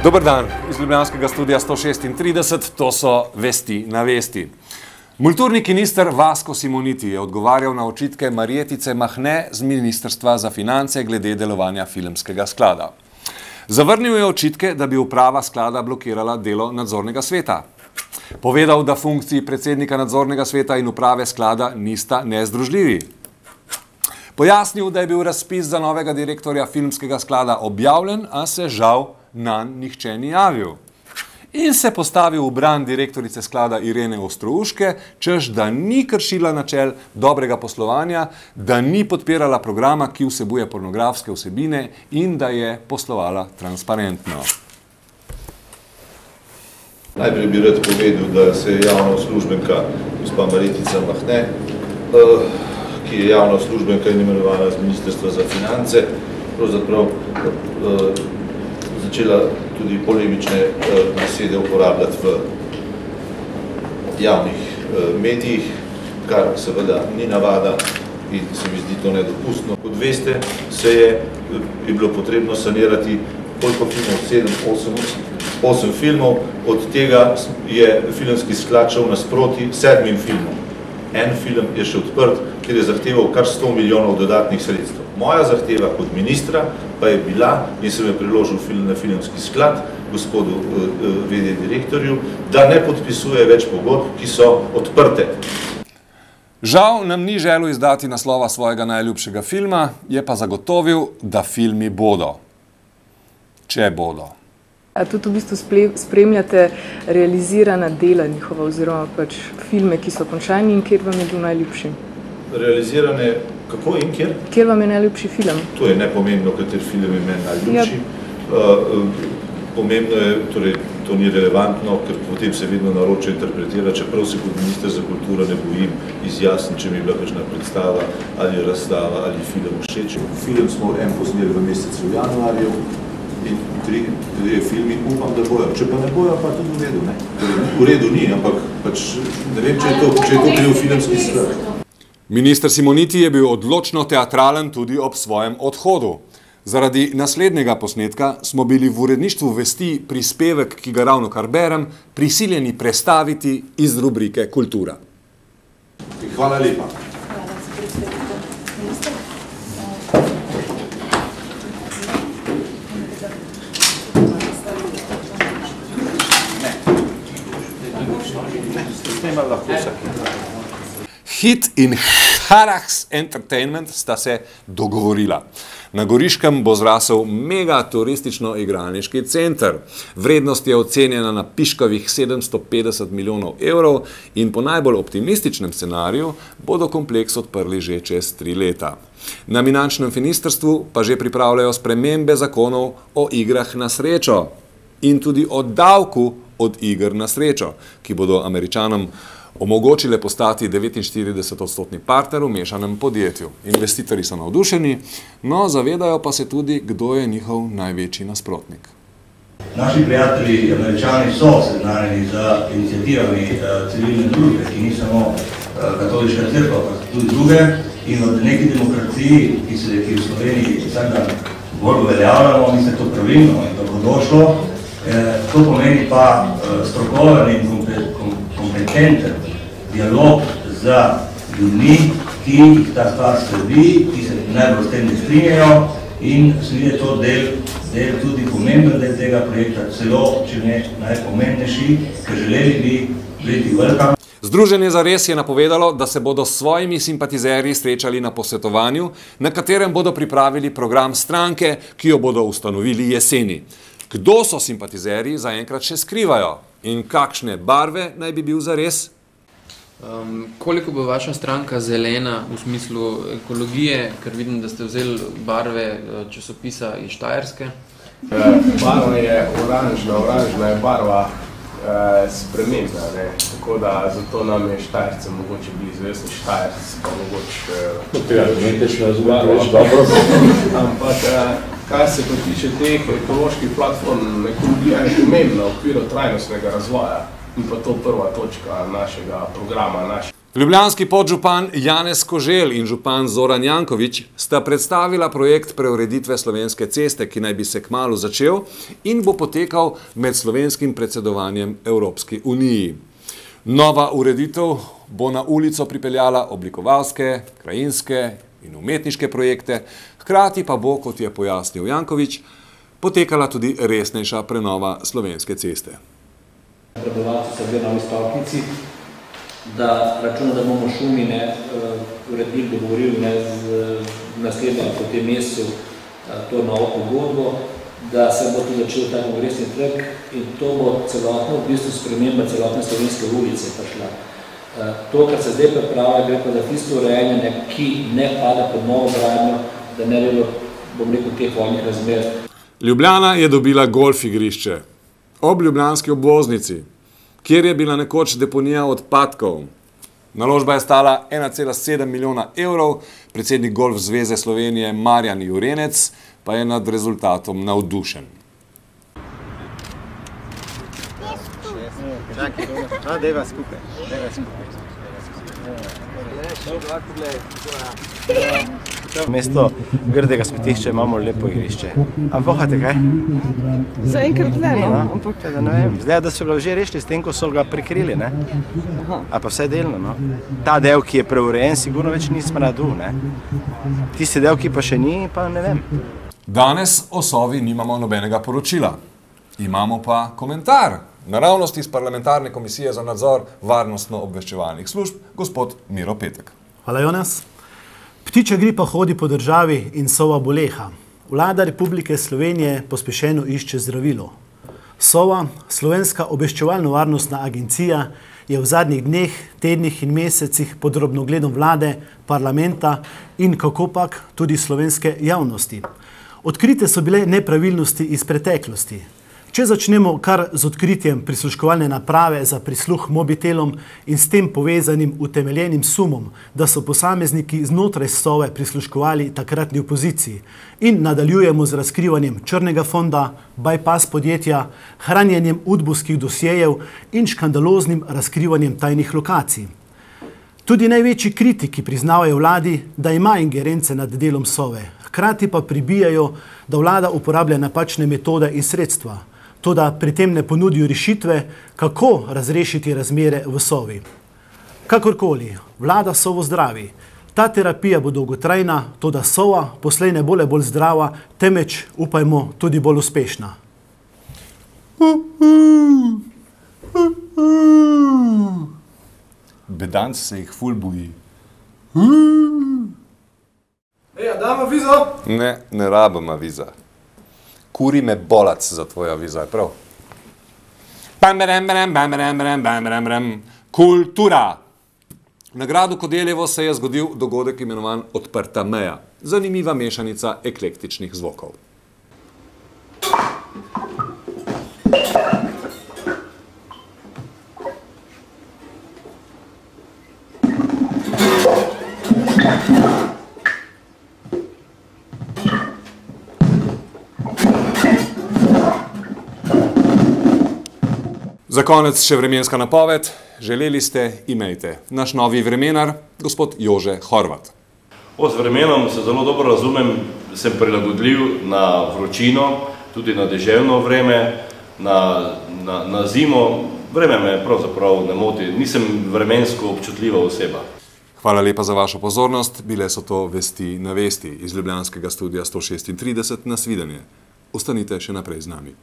Dober dan, iz ljubljanskega studia 136, to so Vesti na vesti. Multurni minister Vasko Simoniti je odgovarjal na očitke Marjetice Mahne z Ministrstva za finance glede delovanja filmskega sklada. Zavrnil je očitke, da bi uprava sklada blokirala delo nadzornega sveta. Povedal, da funkciji predsednika nadzornega sveta in uprave sklada nista nezdružljivi. Pojasnil, da je bil razpis za novega direktorja filmskega sklada objavljen, a se žal nanj nihče ni javil. In se postavil v bran direktorice sklada Irene Ostrouške, češ da ni kršila načel dobrega poslovanja, da ni podpirala programa, ki vsebuje pornografske vsebine in da je poslovala transparentno. Najprej bi rad povedal, da se je javna uslužbenka gospa Marjetica Mahne, ki je javna uslužbenka in imenovana z Ministrstva za finance, pravzaprav začela tudi polemične besede uporabljati v javnih medijih, kar seveda ni navada in se mi zdi to nedopustno. Kot veste, je bilo potrebno sanirati koliko filmov, 8 filmov, od tega je filmski sklad šel nasproti 7 filmom. En film je še odprt, kjer je zahteval kar 100 milijonov dodatnih sredstev. Moja zahteva kot ministra pa je bila, in sem jo priložil na filmski sklad, gospodu v.d. direktorju, da ne podpisuje več pogodb, ki so odprte. Žal nam ni želel izdati naslova svojega najljubšega filma, je pa zagotovil, da filmi bodo. Če bodo. A tudi v bistvu spremljate realizirana dela njihova oziroma pač filme, ki so končani in kjer vam je bil najljubši? Realizirane kako in kjer? Kjer vam je najljubši film? To je nepomembno, kater film je meni najljubši. Pomembno je, torej to ni relevantno, ker potem se vedno naroče interpretira, čeprav se kot minister za kulturo ne bojim izjasniti, če mi je bila kakšna predstava ali razstava ali film všeč. Film smo en posneli v mesecu januarju in 3 filmi upam, da bojo. Če pa ne bojo, pa tudi v redu, ne? V redu ni, ampak pač ne vem, če je to bil filmski sklad. Minister Simoniti je bil odločno teatralen tudi ob svojem odhodu. Zaradi naslednjega posnetka smo bili v uredništvu Vesti prispevek, ki ga ravnokar berem, prisiljeni prestaviti iz rubrike Kultura. Hvala lepa. Hit in Harax Entertainment sta se dogovorila. Na Goriškem bo zrasel mega turistično-igralniški center. Vrednost je ocenjena na piškavih 750 milijonov evrov in po najbolj optimističnem scenariju bodo kompleks odprli že čez 3 leta. Na finančnem ministrstvu pa že pripravljajo spremembe zakonov o igrah na srečo in tudi o davku od iger na srečo, ki bodo Američanom omogočile postati 49% partner v mešanem podjetju. Investitorji so navdušeni, no zavedajo pa se tudi, kdo je njihov največji nasprotnik. Naši prijatelji Američani so seznanjeni z iniciativami civilne družbe, ki ni samo katoliška crkva, pa tudi druge, in v neki demokraciji, ki v Sloveniji vsak dan bolj uveljavljamo, mislim, to pravilno in dobrodošlo. To pomeni pa strokoven in kompetenten dialog z ljudmi, ki jih ta stvar skrbi, ki se najbolj s tem ne strinjajo in je to del tudi pomemben del tega projekta, celo, če ne najpomembnejši, ker želeli bi biti welcome. Združenje Zares je napovedalo, da se bodo s svojimi simpatizerji srečali na posvetovanju, na katerem bodo pripravili program stranke, ki jo bodo ustanovili jeseni. Kdo so simpatizerji, zaenkrat še skrivajo in kakšne barve naj bi bil Zares? Koliko bo vaša stranka zelena v smislu ekologije, ker vidim, da ste vzeli barve časopisa iz Štajerske? Barva je oranžna, oranžna je barva spremembna, tako da zato nam je Štajerce mogoče bili izvestni Štajerci, pa mogoče ampak kar se pa tiče teh ekoloških platform, ekologija je pomembna v okviru trajnostnega razvoja in pa to prva točka našega programa. Ljubljanski podžupan Janez Koželj in župan Zoran Janković sta predstavila projekt preureditve Slovenske ceste, ki naj bi se kmalu začel in bo potekal med slovenskim predsedovanjem Evropski uniji. Nova ureditev bo na ulico pripeljala oblikovalske, krajinske in umetniške projekte, hkrati pa bo, kot je pojasnil Janković, potekala tudi resnejša prenova Slovenske ceste. Prebivalci so bili na novi stolpnici, da računa, da bomo šumi uredili, dogovorili z naslednjem po tem mesecu to novo pogodbo, da se bo tudi začel ta kongresni trg in to bo celotno, v bistvu sprememba celotne Slovenske ulice prišla. To, kar se zdaj pripravlja, gre pa za tisto urejanje, ki ne pada pod novo gradnjo, da ne bi bilo, bom rekel, teh vojnih razmer. Ljubljana je dobila golf igrišče ob ljubljanski obvoznici, kjer je bila nekoč deponija odpadkov. Naložba je stala 1,7 milijona evrov, predsednik Golf zveze Slovenije Marjan Jurenec pa je nad rezultatom navdušen. Mesto grdega smetišča imamo lepo igrišče. Ampak vohate kaj? Zaenkrat ne, no. Ne vem, zdaj, da so ga že rešili s tem, ko so ga prikrili, ne? A pa vse delno, no. Ta del, ki je preurejen, sigurno več nismo nadu, ne? Tisti del, ki pa še ni, pa ne vem. Danes o Sovi nimamo nobenega poročila. Imamo pa komentar naravnosti iz Parlamentarne komisije za nadzor varnostno-obveščevalnih služb, gospod Miro Petek. Hvala, Jonas. Ptičja gripa hodi po državi in sova boleha. Vlada Republike Slovenije pospešeno išče zdravilo. Sova, Slovenska obveščevalno-varnostna agencija, je v zadnjih dneh, tednih in mesecih pod drobnogledom vlade, parlamenta in kakopak tudi slovenske javnosti. Odkrite so bile nepravilnosti iz preteklosti. Če začnemo kar z odkritjem prisluškovalne naprave za prisluh mobitelom in s tem povezanim utemeljenim sumom, da so posamezniki znotraj Sove prisluškovali takratni opoziciji in nadaljujemo z razkrivanjem črnega fonda, bypass podjetja, hranjenjem udbovskih dosjejev in škandaloznim razkrivanjem tajnih lokacij. Tudi največji kritiki priznavajo vladi, da ima ingerence nad delom Sove, hkrati pa pribijajo, da vlada uporablja napačne metode in sredstva. Toda pri tem ne ponudijo rešitve, kako razrešiti razmere v Sovi. Kakorkoli, vlada Sovo zdravi. Ta terapija bo dolgotrajna, toda Sova poslej ne bo le bolj zdrava, temveč, upajmo, tudi bolj uspešna. Bedanc se jih ful boji. Dam avizo? Ne rabim aviza. Kuri me bolac za tvoj aviza, je prav? Kultura! Na gradu Kodeljevo se je zgodil dogodek imenovan Odprta meja. Zanimiva mešanica eklektičnih zvokov. Za konec še vremenska napoved. Želeli ste, imejte. Naš novi vremenar, gospod Jože Horvat. Z vremenom se zelo dobro razumem, sem prilagodljiv na vročino, tudi na deževno vreme, na zimo. Vreme me pravzaprav ne moti, nisem vremensko občutljiva oseba. Hvala lepa za vašo pozornost. Bile so to Vesti na vesti iz ljubljanskega studia 136. Nasvidenje. Ostanite še naprej z nami.